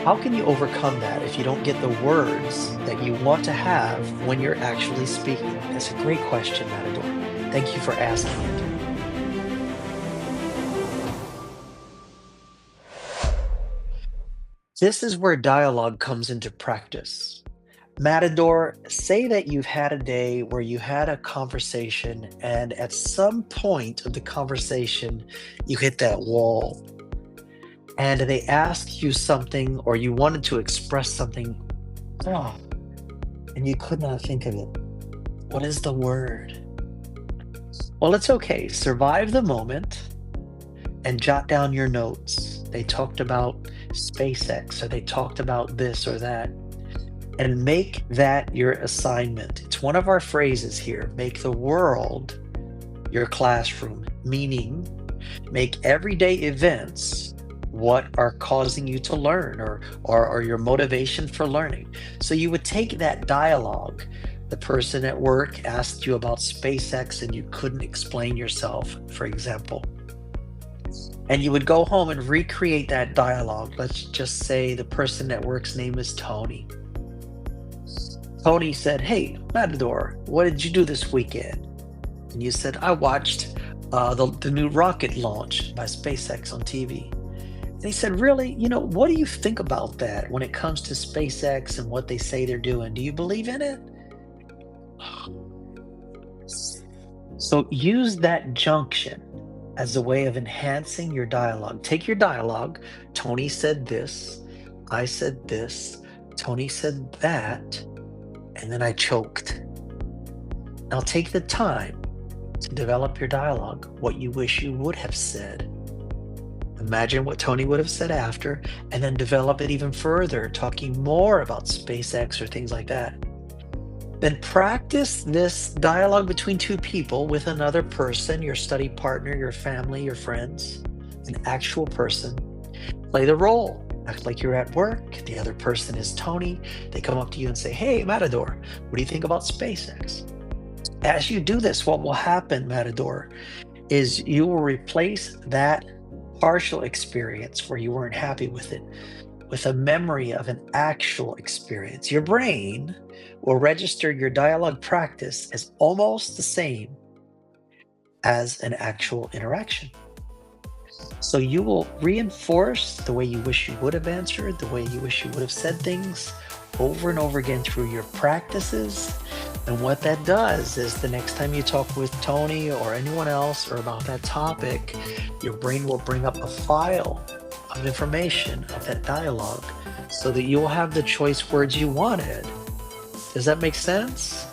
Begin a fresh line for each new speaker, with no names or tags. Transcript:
How can you overcome that if you don't get the words that you want to have when you're actually speaking? That's a great question, Matador. Thank you for asking it. This is where dialogue comes into practice. Matador, say that you've had a day where you had a conversation, and at some point of the conversation, you hit that wall, and they asked you something, or you wanted to express something, oh, and you could not think of it. What is the word? Well, it's okay. Survive the moment and jot down your notes. They talked about SpaceX, or they talked about this or that, and make that your assignment. It's one of our phrases here: make the world your classroom, meaning make everyday events what are causing you to learn, or your motivation for learning. So you would take that dialogue. The person at work asked you about SpaceX and you couldn't explain yourself, for example. And you would go home and recreate that dialogue. Let's just say the person at work's name is Tony. Tony said, "Hey, Matador, what did you do this weekend?" And you said, "I watched the new rocket launch by SpaceX on TV." And he said, "Really? What do you think about that when it comes to SpaceX and what they say they're doing? Do you believe in it?" So use that junction as a way of enhancing your dialogue. Take your dialogue. Tony said this, I said this, Tony said that, and then I choked. Now take the time to develop your dialogue, what you wish you would have said. Imagine what Tony would have said after, and then develop it even further, talking more about SpaceX or things like that. Then practice this dialogue between two people with another person, your study partner, your family, your friends, an actual person. Play the role. Act like you're at work. The other person is Tony. They come up to you and say, "Hey, Matador, what do you think about SpaceX?" As you do this, what will happen, Matador, is you will replace that partial experience where you weren't happy with it with a memory of an actual experience. Your brain will register your dialogue practice as almost the same as an actual interaction. So you will reinforce the way you wish you would have answered, the way you wish you would have said things over and over again through your practices. And what that does is the next time you talk with Tony or anyone else or about that topic, your brain will bring up a file of information of that dialogue so that you will have the choice words you wanted. Does that make sense?